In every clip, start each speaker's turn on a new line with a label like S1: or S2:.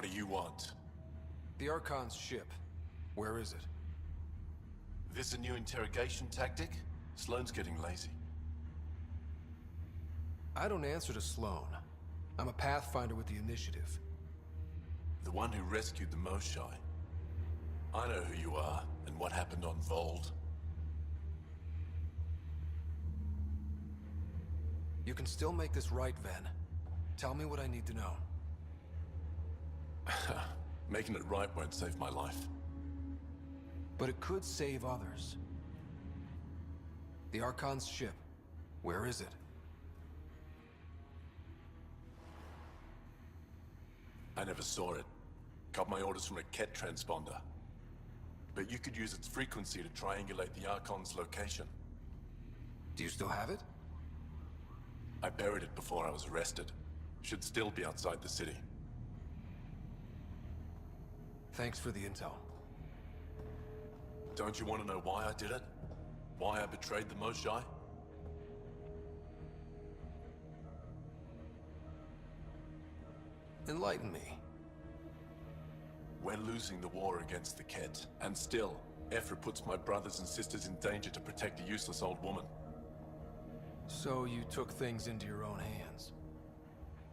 S1: What do you want?
S2: The Archon's ship. Where is it?
S1: This a new interrogation tactic? Sloane's getting lazy.
S2: I don't answer to Sloane. I'm a Pathfinder with the Initiative.
S1: The one who rescued the Moshai. I know who you are, and what happened on Vold.
S2: You can still make this right, Ven. Tell me what I need to know.
S1: Making it right won't save my life.
S2: But it could save others. The Archon's ship. Where is it?
S1: I never saw it. Got my orders from a Ket transponder. But you could use its frequency to triangulate the Archon's location.
S2: Do you still have it?
S1: I buried it before I was arrested. Should still be outside the city.
S2: Thanks for the intel.
S1: Don't you want to know why I did it? Why I betrayed the Moshai?
S2: Enlighten me.
S1: We're losing the war against the Ket, and still, Ephra puts my brothers and sisters in danger to protect a useless old woman.
S2: So you took things into your own hands.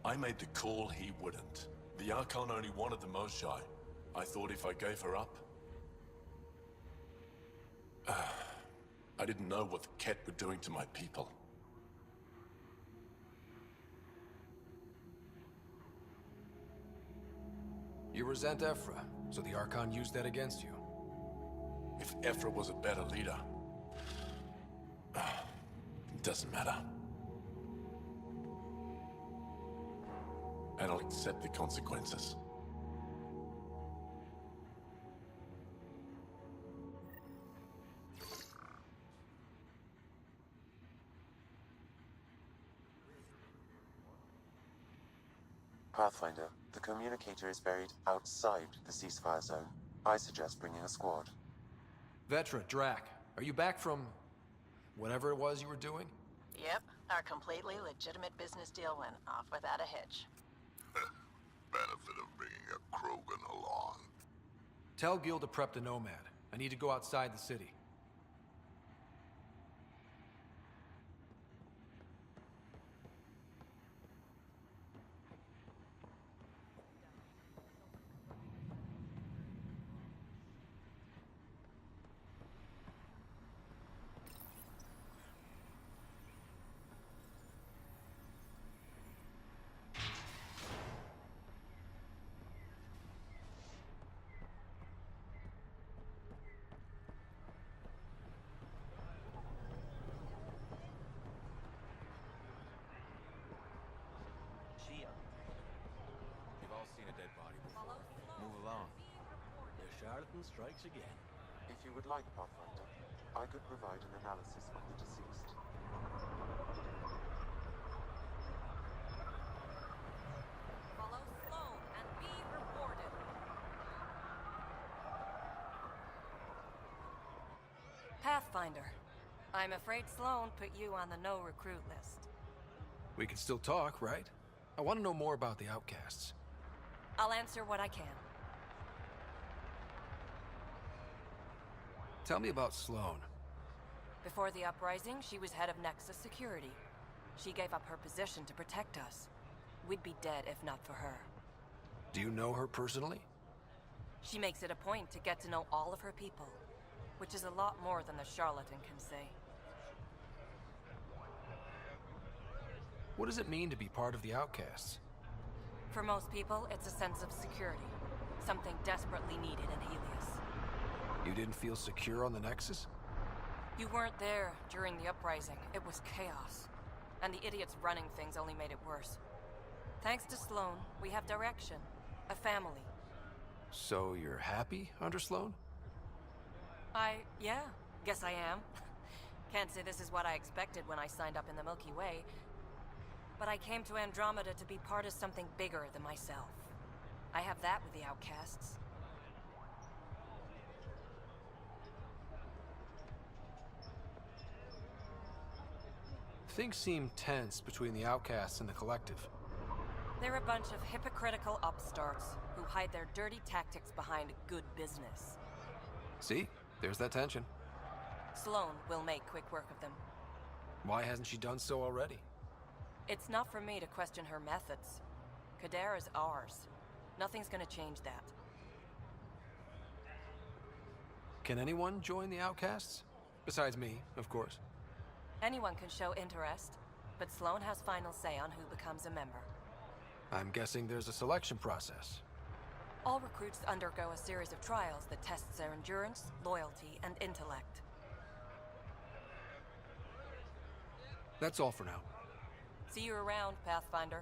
S1: I made the call he wouldn't. The Archon only wanted the Moshai. I thought if I gave her up... I didn't know what the Ket were doing to my people.
S2: You resent Ephra, so the Archon used that against you.
S1: If Ephra was a better leader... it doesn't matter. And I'll accept the consequences.
S3: Pathfinder, the communicator is buried outside the ceasefire zone. I suggest bringing a squad.
S2: Vetra, Drac, are you back from... whatever it was you were doing?
S4: Yep, our completely legitimate business deal went off without a hitch.
S5: Benefit of bringing a Krogan along.
S2: Tell Gil to prep the Nomad. I need to go outside the city.
S6: You've all seen a dead body before. Move along. The charlatan strikes again.
S3: If you would like, Pathfinder, I could provide an analysis of the deceased.
S7: Follow Sloane and be reported. Pathfinder, I'm afraid Sloane put you on the no-recruit list.
S2: We can still talk, right? I want to know more about the Outcasts.
S7: I'll answer what I can.
S2: Tell me about Sloane.
S7: Before the uprising, she was head of Nexus Security. She gave up her position to protect us. We'd be dead if not for her.
S2: Do you know her personally?
S7: She makes it a point to get to know all of her people, which is a lot more than the charlatan can say.
S2: What does it mean to be part of the Outcasts?
S7: For most people, it's a sense of security. Something desperately needed in Helios.
S2: You didn't feel secure on the Nexus?
S7: You weren't there during the uprising. It was chaos. And the idiots running things only made it worse. Thanks to Sloane, we have direction. A family.
S2: So you're happy under Sloane?
S7: Yeah, guess I am. Can't say this is what I expected when I signed up in the Milky Way. But I came to Andromeda to be part of something bigger than myself. I have that with the Outcasts.
S2: Things seem tense between the Outcasts and the Collective.
S7: They're a bunch of hypocritical upstarts who hide their dirty tactics behind good business.
S2: See? There's that tension.
S7: Sloane will make quick work of them.
S2: Why hasn't she done so already?
S7: It's not for me to question her methods. Kader is ours. Nothing's gonna change that.
S2: Can anyone join the Outcasts? Besides me, of course.
S7: Anyone can show interest, but Sloane has final say on who becomes a member.
S2: I'm guessing there's a selection process.
S7: All recruits undergo a series of trials that tests their endurance, loyalty, and intellect.
S2: That's all for now.
S7: See you around, Pathfinder.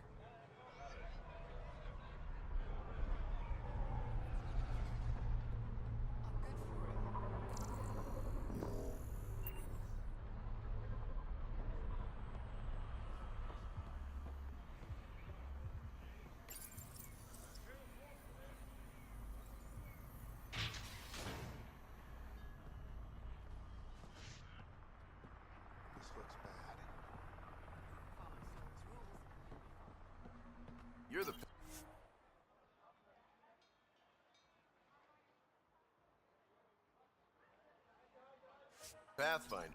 S5: This looks bad.
S6: You're the... Pathfinder.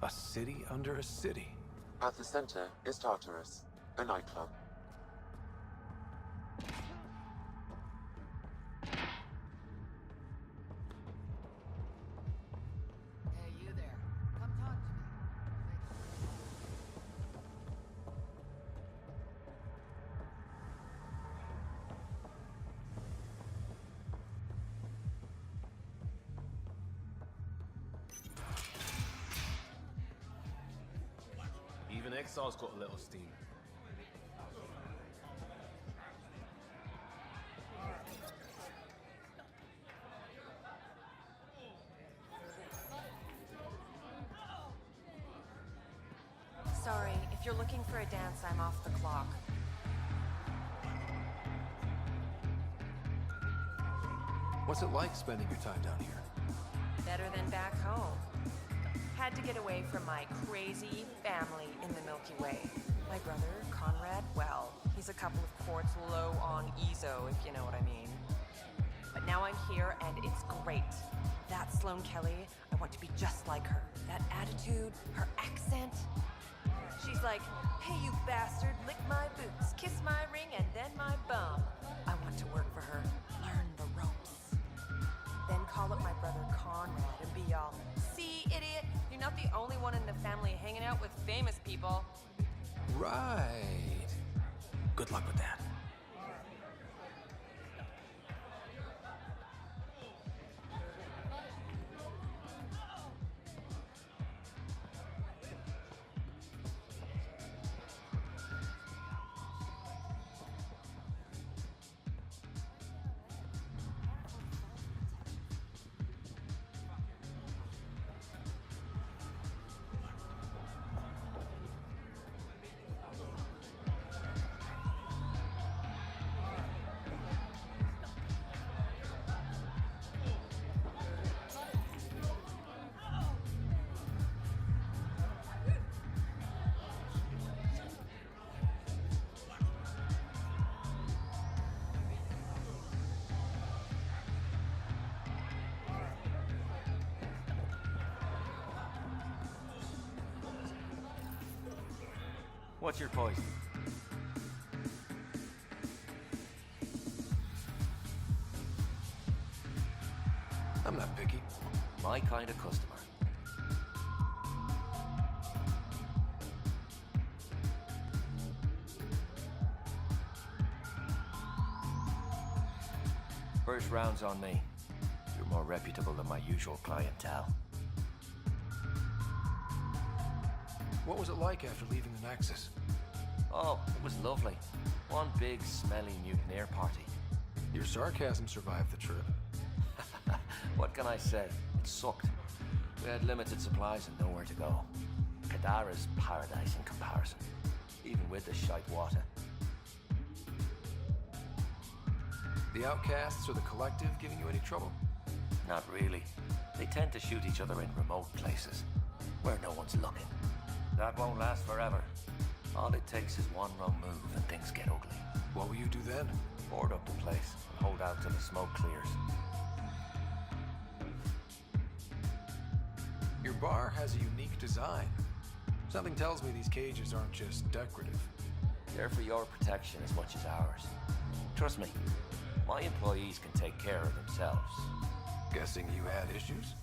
S2: A city under a city.
S3: At the center is Tartarus, a nightclub.
S8: Hey, you there. Come talk to me.
S6: Even Exile's got a little steam.
S7: Sorry, if you're looking for a dance, I'm off the clock.
S2: What's it like spending your time down here?
S7: Better than back home. Had to get away from my crazy family in the Milky Way. My brother, Conrad, well, he's a couple of quarts low on Ezo, if you know what I mean. But now I'm here and it's great. That Sloane Kelly, I want want to be just like her. That attitude, her accent. She's like, hey, you bastard, lick my boots, kiss my ring, and then my bum. I want to work for her, learn the ropes. Then call up my brother Conrad and be all, see, idiot, you're not the only one in the family hanging out with famous people.
S2: Right. Good luck with that.
S6: What's your poison?
S2: I'm not picky.
S6: My kind of customer. First round's on me. You're more reputable than my usual clientele.
S2: What was it like after leaving the Nexus?
S6: Oh, it was lovely. One big, smelly mutineer party.
S2: Your sarcasm survived the trip.
S6: What can I say? It sucked. We had limited supplies and nowhere to go. Kadara's paradise in comparison, even with the shite water.
S2: The outcasts or the collective giving you any trouble?
S6: Not really. They tend to shoot each other in remote places, where no one's looking. That won't last forever. All it takes is one wrong move and things get ugly.
S2: What will you do then?
S6: Board up the place and hold out till the smoke clears.
S2: Your bar has a unique design. Something tells me these cages aren't just decorative.
S6: They're for your protection as much as ours. Trust me, my employees can take care of themselves.
S2: Guessing you had issues?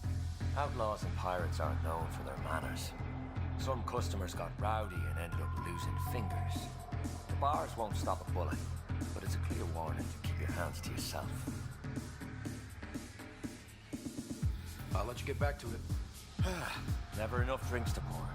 S6: Outlaws and pirates aren't known for their manners. Some customers got rowdy and ended up losing fingers. The bars won't stop a bullet, but it's a clear warning to keep your hands to yourself.
S2: I'll let you get back to it.
S6: Never enough drinks to pour.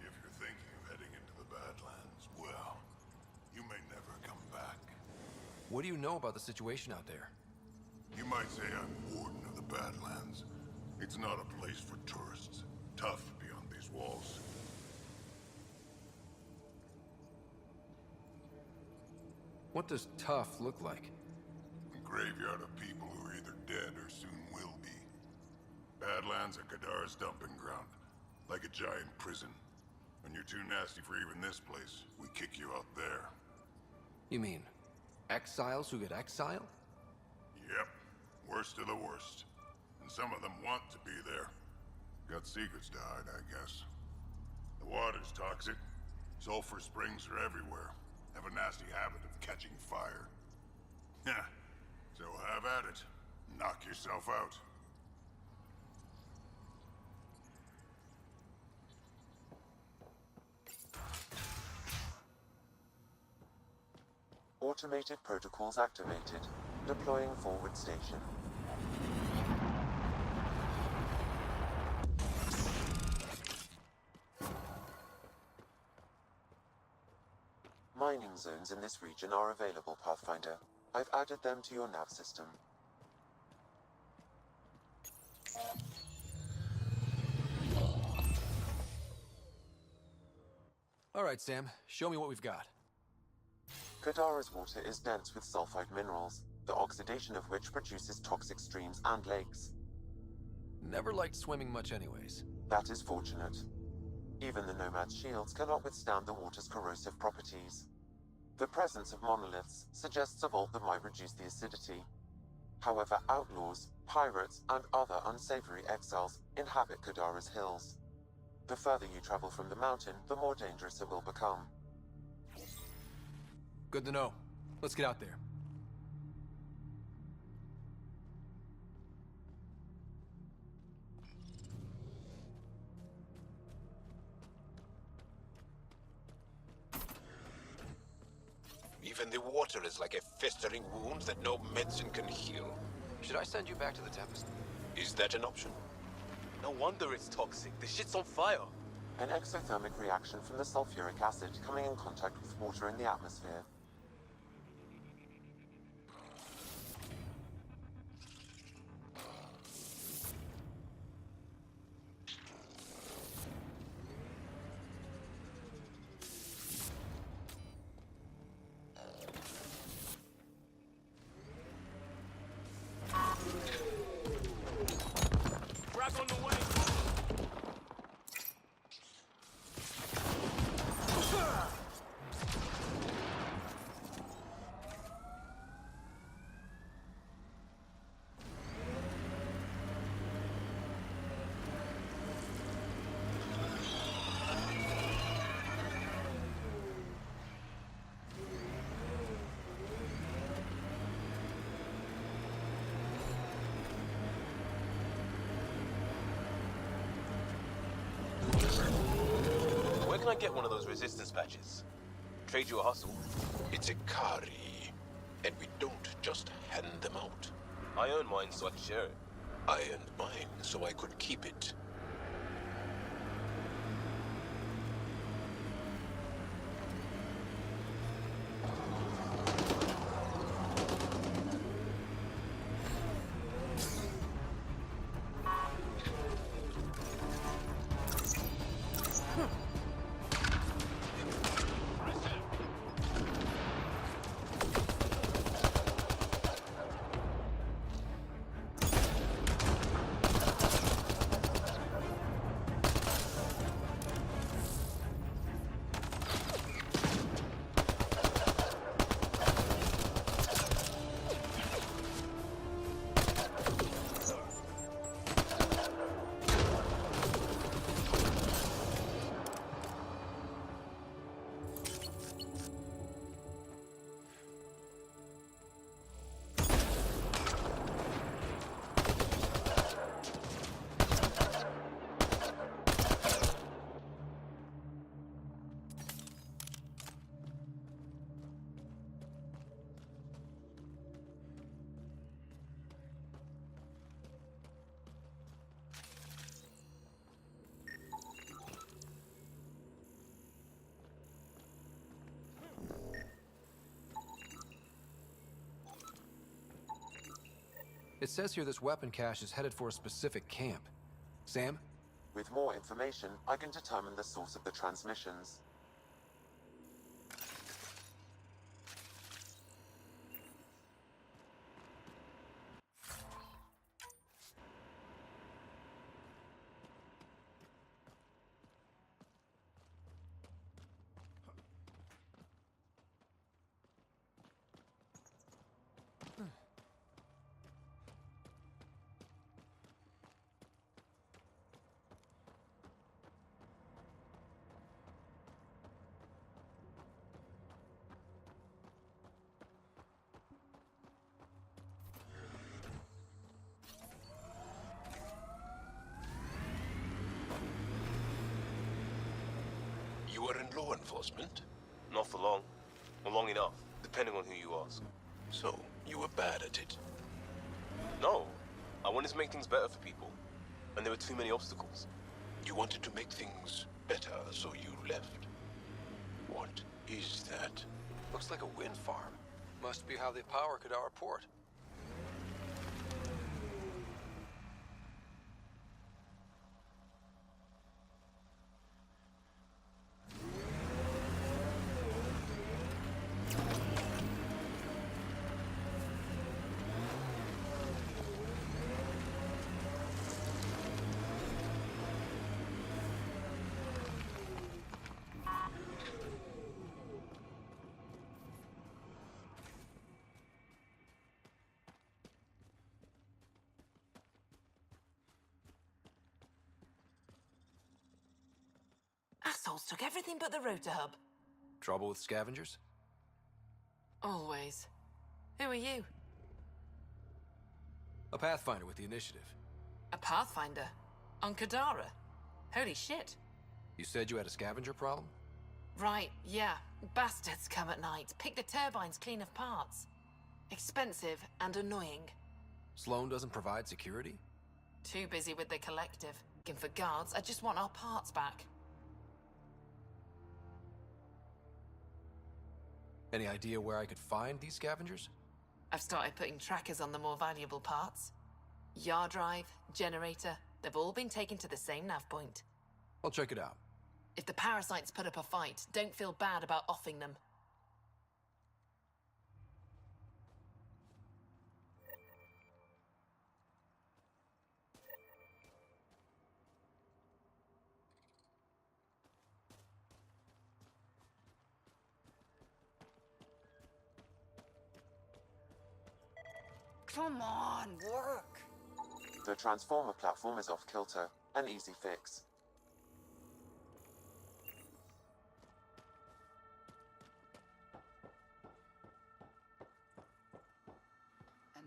S5: If you're thinking of heading into the Badlands, well, you may never come back.
S2: What do you know about the situation out there?
S5: You might say I'm warden of the Badlands. It's not a place for tourists. Tough beyond these walls.
S2: What does tough look like?
S5: A graveyard of people who are either dead or soon will be. Badlands are Kadara's dumping ground. Like a giant prison. When you're too nasty for even this place, we kick you out there.
S2: You mean exiles who get exiled?
S5: Yep. Worst of the worst. And some of them want to be there. Got secrets to hide, I guess. The water's toxic. Sulfur springs are everywhere. Have a nasty habit of catching fire. Yeah. So have at it. Knock yourself out.
S3: Automated protocols activated. Deploying forward station. Mining zones in this region are available, Pathfinder. I've added them to your nav system.
S2: All right, Sam. Show me what we've got.
S3: Kadara's water is dense with sulfide minerals, the oxidation of which produces toxic streams and lakes.
S2: Never liked swimming much anyways.
S3: That is fortunate. Even the Nomad's shields cannot withstand the water's corrosive properties. The presence of monoliths suggests a vault that might reduce the acidity. However, outlaws, pirates, and other unsavory exiles inhabit Kadara's hills. The further you travel from the mountain, the more dangerous it will become.
S2: Good to know. Let's get out there.
S9: Even the water is like a festering wound that no medicine can heal.
S2: Should I send you back to the Tempest?
S9: Is that an option?
S10: No wonder it's toxic. The shit's on fire.
S3: An exothermic reaction from the sulfuric acid coming in contact with water in the atmosphere.
S10: Frag on the way. Where can I get one of those resistance patches? Trade you a hustle.
S9: It's a Kari, and we don't just hand them out.
S10: I earned mine, so I can share it.
S9: I earned mine so I could keep it.
S2: It says here this weapon cache is headed for a specific camp. Sam?
S3: With more information, I can determine the source of the transmissions.
S9: You were in law enforcement?
S10: Not for long. Or long enough. depending on who you ask.
S9: So, you were bad at it.
S10: No, I wanted to make things better for people, and there were too many obstacles.
S9: You wanted to make things better, so you left. What is that?
S2: Looks like a wind farm. Must be how they power Kadara Port.
S8: Assholes took everything but the rotor hub.
S2: Trouble with scavengers?
S8: Always. Who are you?
S2: A Pathfinder with the initiative.
S8: A Pathfinder? On Kadara? Holy shit.
S2: You said you had a scavenger problem?
S8: Right, yeah. Bastards come at night, pick the turbines clean of parts. Expensive and annoying.
S2: Sloan doesn't provide security?
S8: Too busy with the collective. Looking for guards, I just want our parts back.
S2: Any idea where I could find these scavengers?
S8: I've started putting trackers on the more valuable parts. Yard drive, generator, they've all been taken to the same nav point.
S2: I'll check it out.
S8: If the parasites put up a fight, don't feel bad about offing them.
S11: Come on, work!
S3: The transformer platform is off kilter, an easy fix.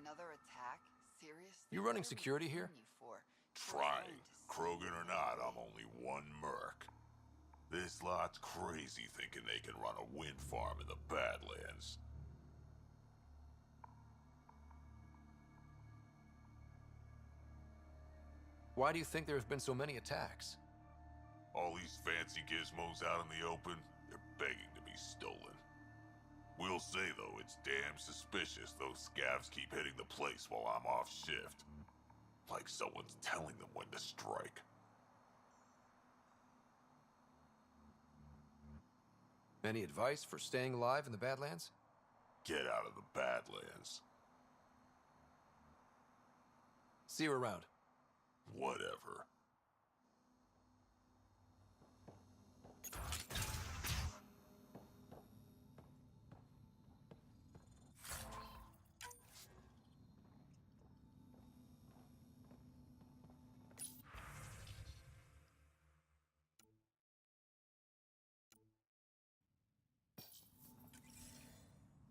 S11: Another attack? Seriously?
S2: You running security here?
S5: Trying. Krogan or not, I'm only one merc. This lot's crazy thinking they can run a wind farm in the Badlands.
S2: Why do you think there have been so many attacks?
S5: All these fancy gizmos out in the open, they're begging to be stolen. We'll say, though, it's damn suspicious those scavs keep hitting the place while I'm off shift. Like someone's telling them when to strike.
S2: Any advice for staying alive in the Badlands?
S5: Get out of the Badlands.
S2: See you around.
S5: Whatever.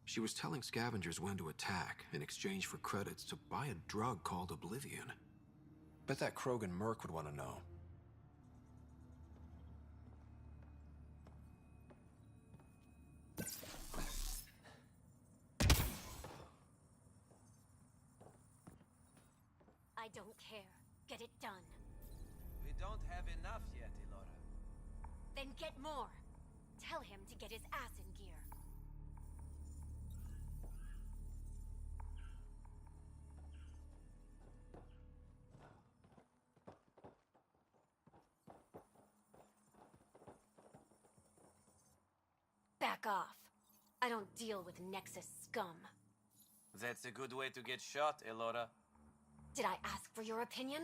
S2: She was telling scavengers when to attack in exchange for credits to buy a drug called Oblivion. Bet that Krogan merc would want to know.
S12: I don't care. Get it done.
S13: We don't have enough yet, Elora.
S12: Then get more. Tell him to get his ass in gear. Back off. I don't deal with Nexus scum.
S13: That's a good way to get shot, Elora.
S12: Did I ask for your opinion?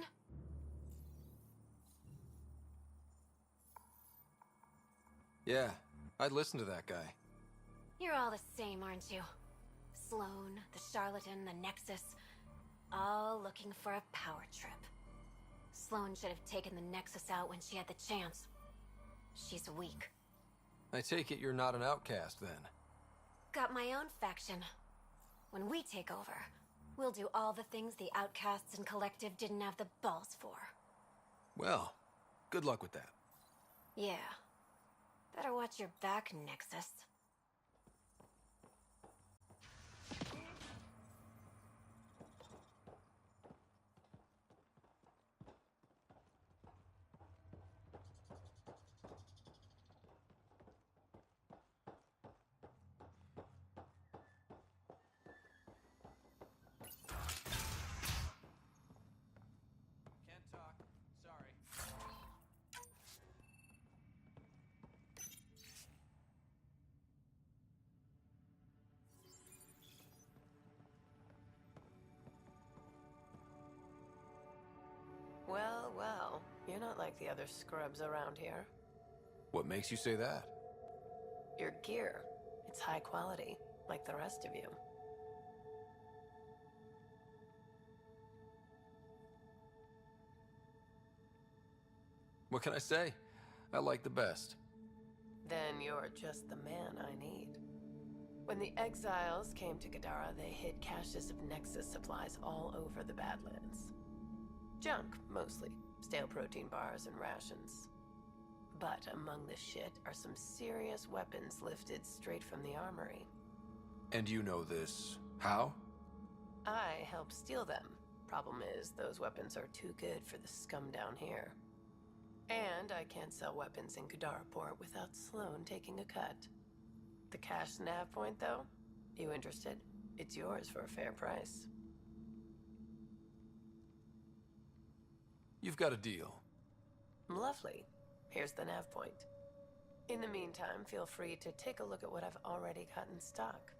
S2: Yeah, I'd listen to that guy.
S12: You're all the same, aren't you? Sloan, the charlatan, the Nexus, all looking for a power trip. Sloan should have taken the Nexus out when she had the chance. She's weak.
S2: I take it you're not an outcast, then?
S12: Got my own faction. When we take over, we'll do all the things the outcasts and collective didn't have the balls for.
S2: Well, good luck with that.
S12: Yeah. Better watch your back, Nexus.
S7: like the other scrubs around here.
S2: What makes you say that?
S7: Your gear. It's high quality, like the rest of you.
S2: What can I say? I like the best.
S7: Then you're just the man I need. When the exiles came to Gadara, they hid caches of Nexus supplies all over the Badlands. Junk, mostly. Stale protein bars and rations. But among the shit are some serious weapons lifted straight from the armory.
S2: And you know this. How?
S7: I helped steal them. Problem is, those weapons are too good for the scum down here. And I can't sell weapons in Gadaraport without Sloan taking a cut. The cash nav point, though? You interested? It's yours for a fair price.
S2: You've got a deal.
S7: Lovely. Here's the nav point. In the meantime, feel free to take a look at what I've already got in stock.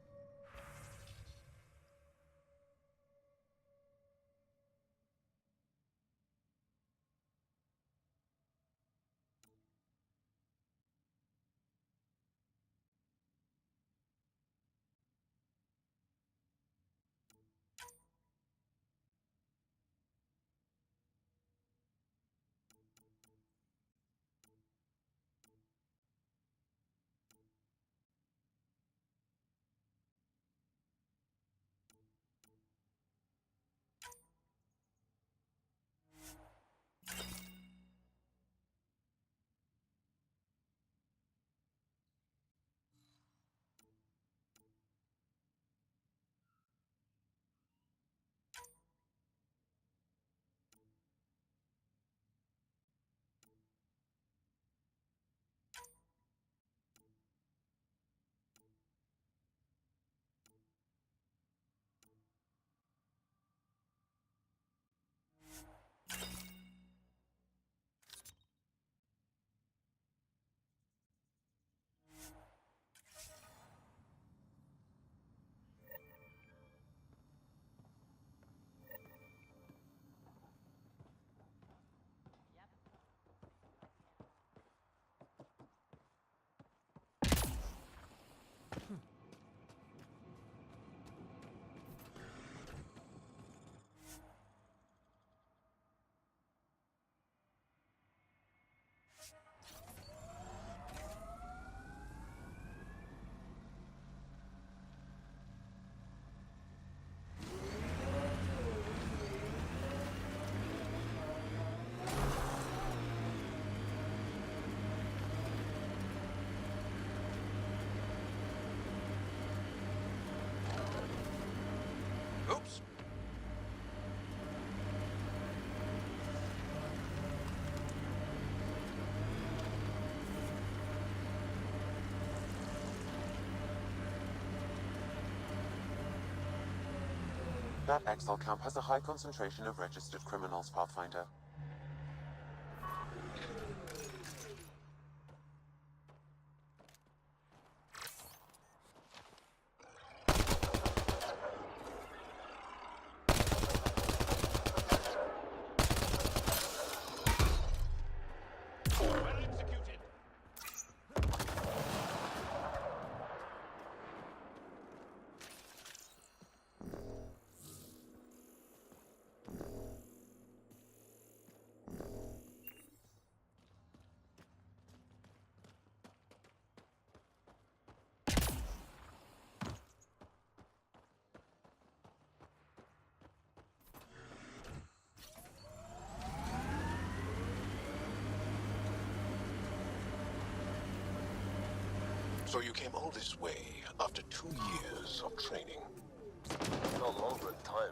S2: Oops.
S3: That exile camp has a high concentration of registered criminals, Pathfinder.
S9: So you came all this way after 2 years of training.
S10: Not longer at the time.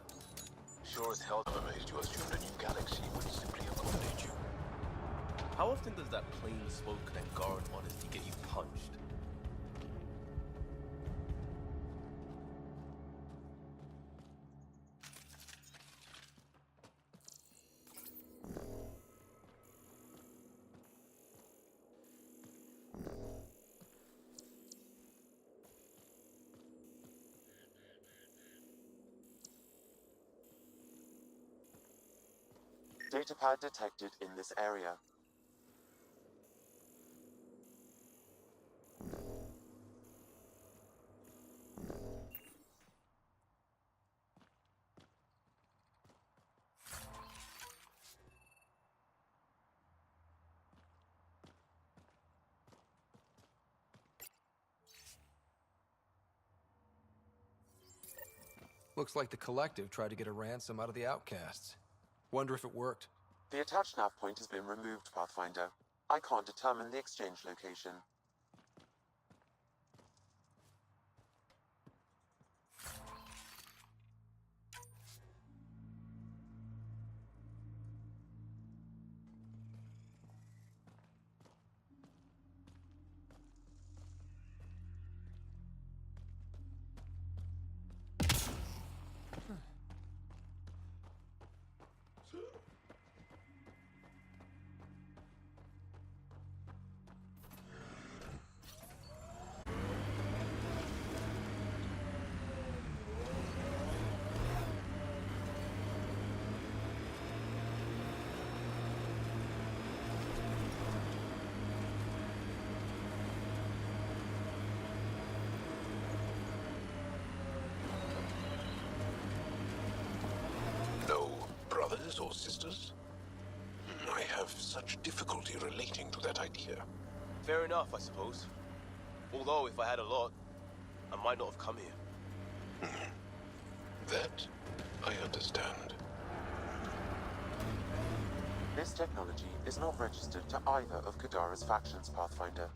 S10: Sure as hell
S9: I'm amazed you assumed a new galaxy would simply accommodate you.
S10: How often does that plain-spoken and guard honesty get you punched?
S3: Datapad detected in this area.
S2: Looks like the Collective tried to get a ransom out of the outcasts. Wonder if it worked.
S3: The attached nav point has been removed, Pathfinder. I can't determine the exchange location.
S9: Brothers or sisters? I have such difficulty relating to that idea.
S10: Fair enough, I suppose. Although, if I had a lot, I might not have come here.
S9: That I understand.
S3: This technology is not registered to either of Kadara's factions, Pathfinder.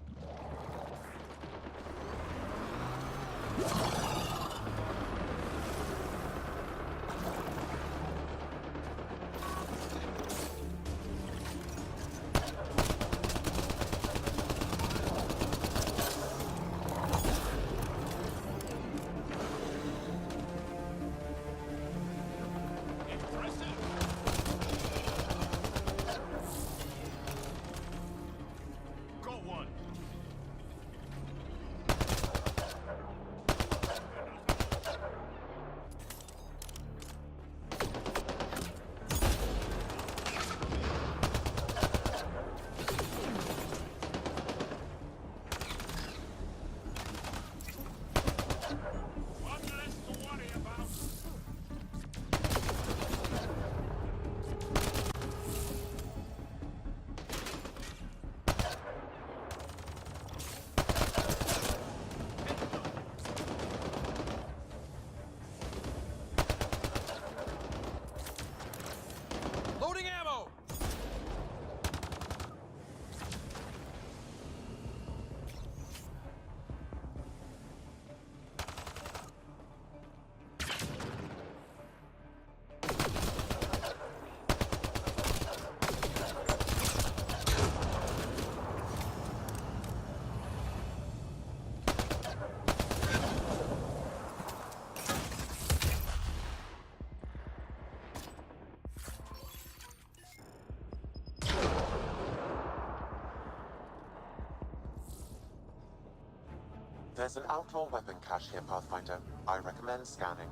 S3: There's an outlaw weapon cache here, Pathfinder. I recommend scanning.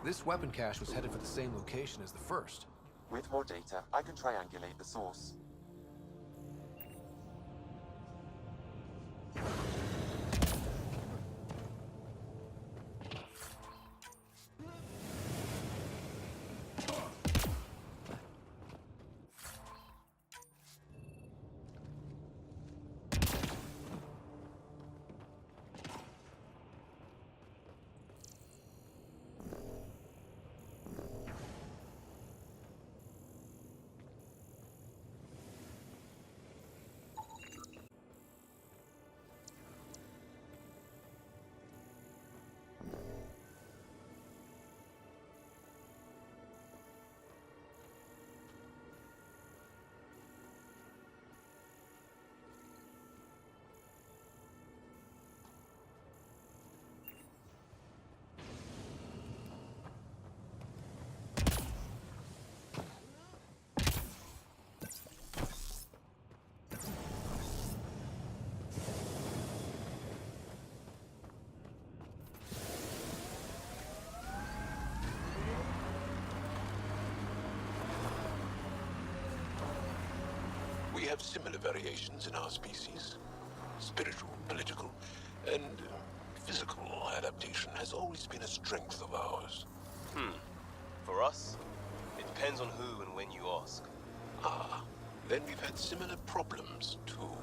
S2: This weapon cache was headed for the same location as the first.
S3: With more data, I can triangulate the source.
S9: We have similar variations in our species. Spiritual, political, and physical adaptation has always been a strength of ours.
S10: For us, it depends on who and when you ask.
S9: Ah, then we've had similar problems, too.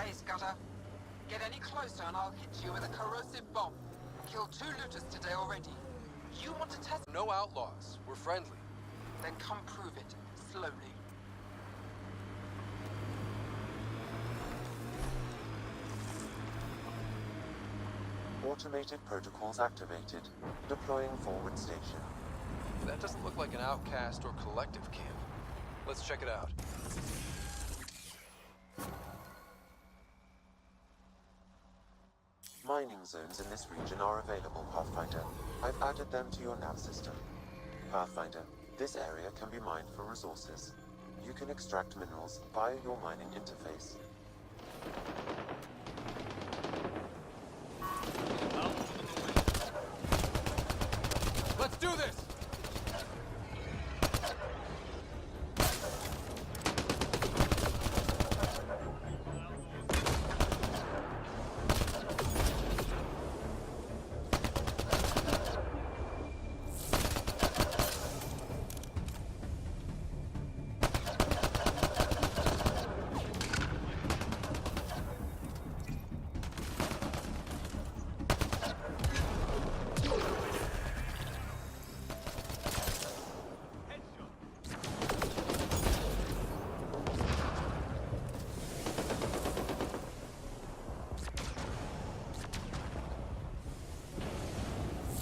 S14: Hey, Scudder. Get any closer and I'll hit you with a corrosive bomb. Killed 2 looters today already. You want to test?
S2: No outlaws. We're friendly.
S14: Then come prove it, slowly.
S3: Automated protocols activated. Deploying forward station.
S2: That doesn't look like an outcast or collective camp. Let's check it out.
S3: Mining zones in this region are available, Pathfinder. I've added them to your nav system. Pathfinder, this area can be mined for resources. You can extract minerals via your mining interface.
S2: Let's do this!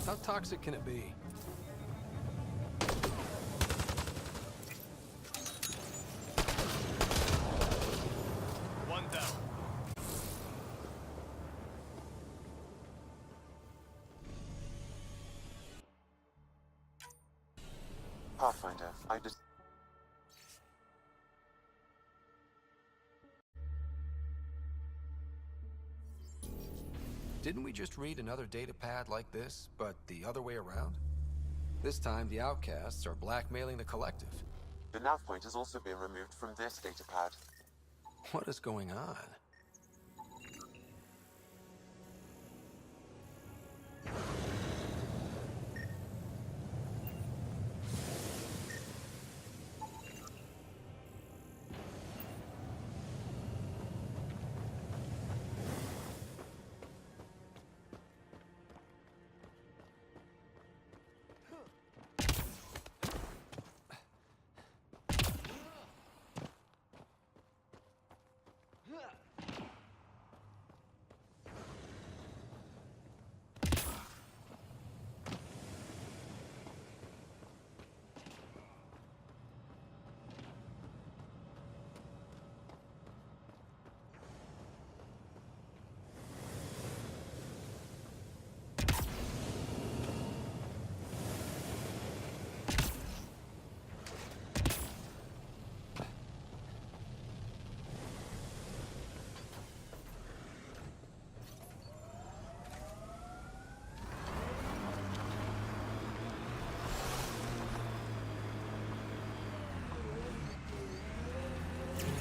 S2: How toxic can it be?
S10: One down.
S3: Pathfinder, I did.
S2: Didn't we just read another data pad like this, but the other way around? This time, the outcasts are blackmailing the collective.
S3: The nav point has also been removed from this data pad.
S2: What is going on?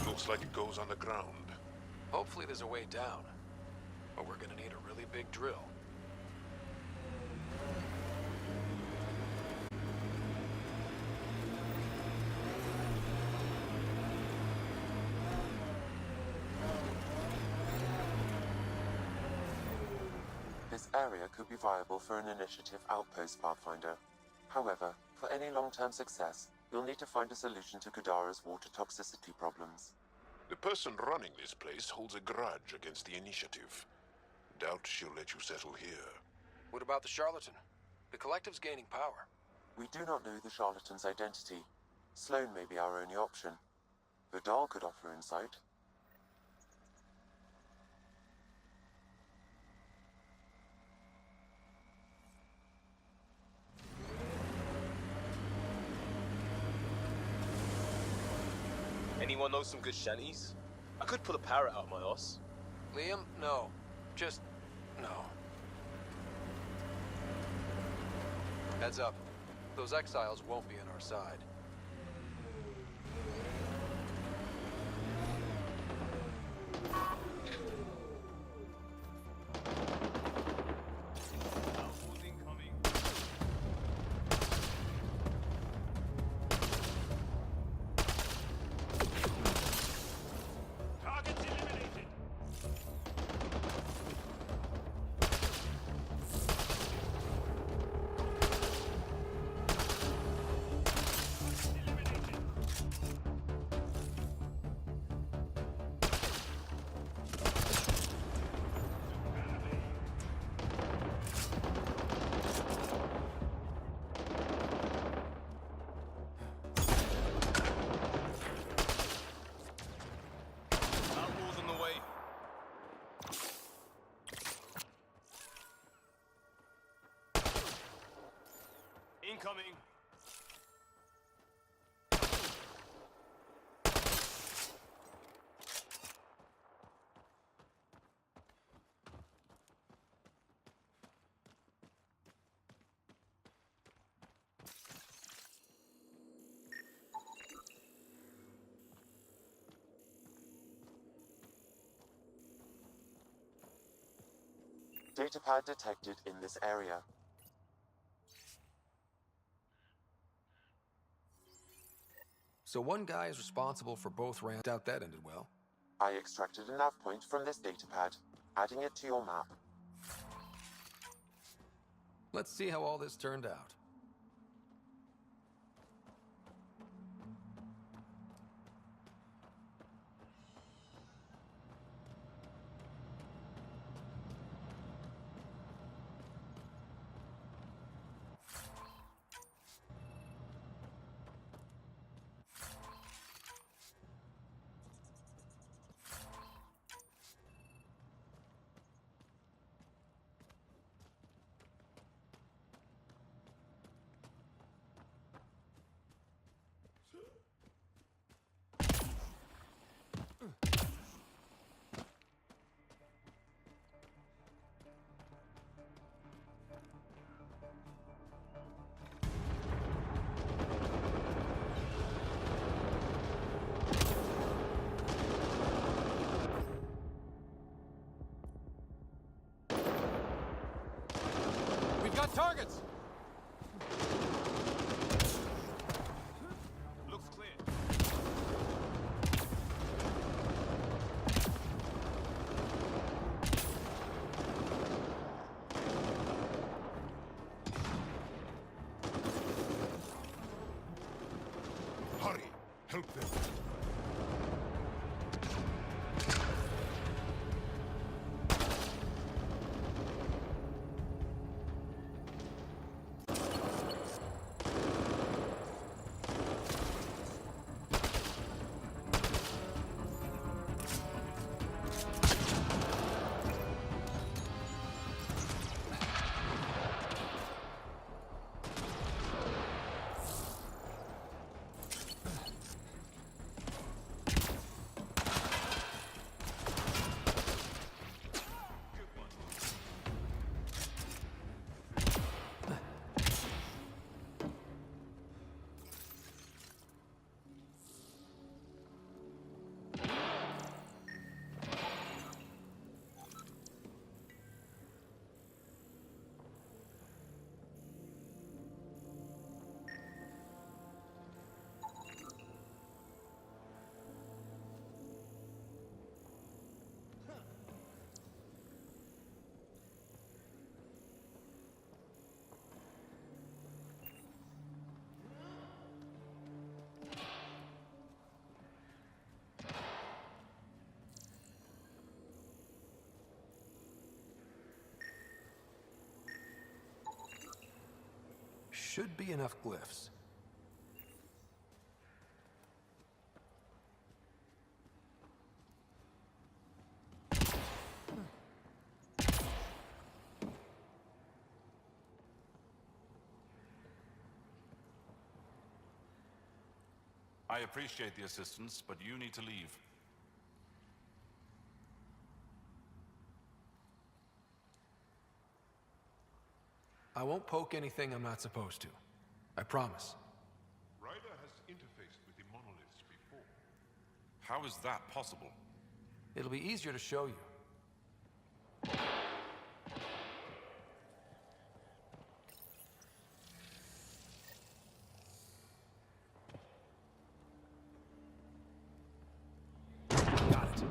S9: Looks like it goes underground.
S2: Hopefully there's a way down. But we're gonna need a really big drill.
S3: This area could be viable for an initiative outpost, Pathfinder. However, for any long-term success, you'll need to find a solution to Kadara's water toxicity problems.
S9: The person running this place holds a grudge against the initiative. Doubt she'll let you settle here.
S2: What about the charlatan? The collective's gaining power.
S3: We do not know the charlatan's identity. Sloan may be our only option. Vidal could offer insight.
S10: Anyone know some good shanties? I could pull a parrot out my ass.
S2: Liam, no. Just no. Heads up. Those exiles won't be on our side.
S10: Incoming!
S3: Datapad detected in this area.
S2: So one guy is responsible for both rounds. Doubt that ended well.
S3: I extracted a nav point from this datapad, adding it to your map.
S2: Let's see how all this turned out.
S10: Got targets! Looks clear.
S5: Hurry! Help them!
S2: Should be enough glyphs.
S15: I appreciate the assistance, but you need to leave.
S2: I won't poke anything I'm not supposed to. I promise.
S5: Ryder has interfaced with the monoliths before.
S15: How is that possible?
S2: It'll be easier to show you. Got it.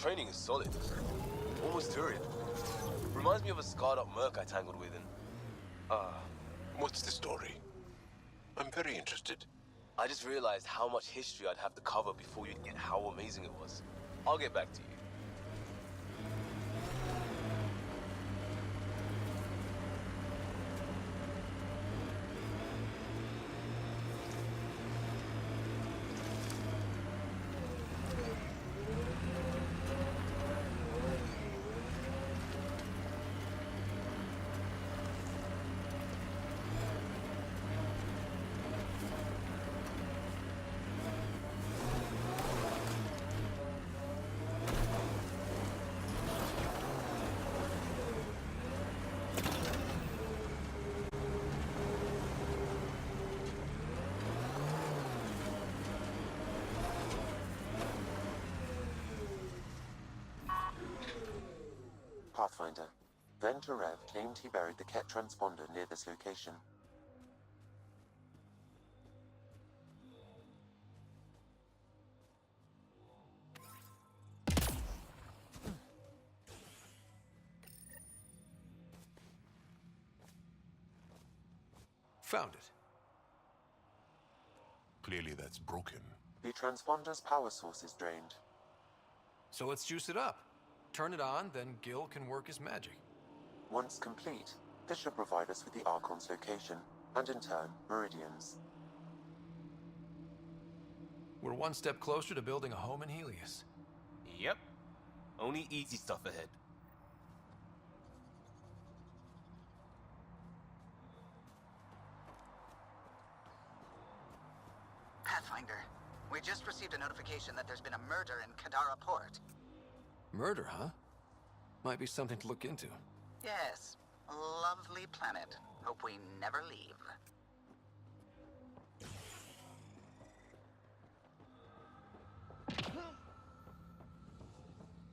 S10: training is solid. Almost Turian. Reminds me of a scarred-up merc I tangled with in...
S9: What's the story? I'm very interested.
S10: I just realized how much history I'd have to cover before you'd get how amazing it was. I'll get back to you.
S3: Pathfinder. Then Terev claimed he buried the Ket transponder near this location.
S2: Found it.
S5: Clearly that's broken.
S3: The transponder's power source is drained.
S2: So let's juice it up. Turn it on, then Gil can work his magic.
S3: Once complete, this should provide us with the Archon's location, and in turn, Meridian's.
S2: We're one step closer to building a home in Helios.
S10: Yep. Only easy stuff ahead.
S14: Pathfinder, we just received a notification that there's been a murder in Kadara Port.
S2: Murder, huh? Might be something to look into.
S14: Yes. Lovely planet. Hope we never leave.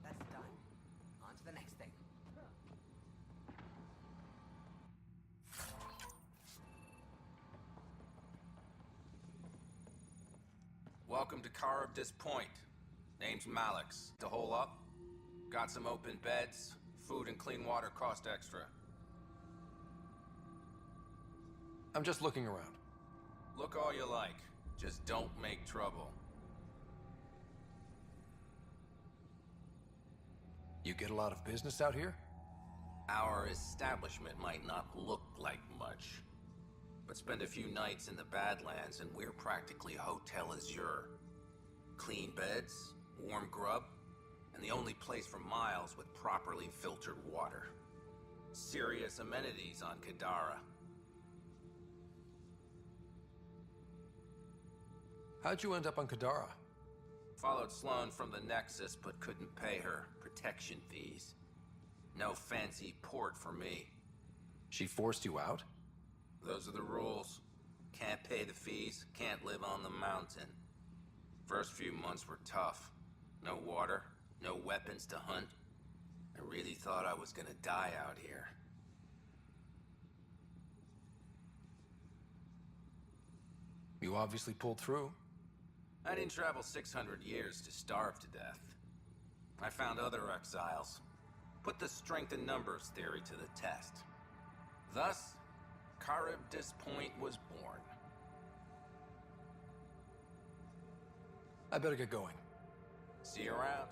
S11: That's done. On to the next thing.
S15: Welcome to Caribdis Point. Name's Malix. To hole up? Got some open beds. Food and clean water cost extra.
S2: I'm just looking around.
S15: Look all you like. Just don't make trouble.
S2: You get a lot of business out here?
S15: Our establishment might not look like much, but spend a few nights in the Badlands and we're practically Hotel Azure. Clean beds, warm grub, and the only place for miles with properly filtered water. Serious amenities on Kadara.
S2: How'd you end up on Kadara?
S15: Followed Sloane from the Nexus, but couldn't pay her protection fees. No fancy port for me.
S2: She forced you out?
S15: Those are the rules. Can't pay the fees, can't live on the mountain. First few months were tough. No water, no weapons to hunt. I really thought I was gonna die out here.
S2: You obviously pulled through.
S15: I didn't travel 600 years to starve to death. I found other exiles. Put the strength in numbers theory to the test. Thus, Caribdis Point was born.
S2: I better get going.
S15: See you around.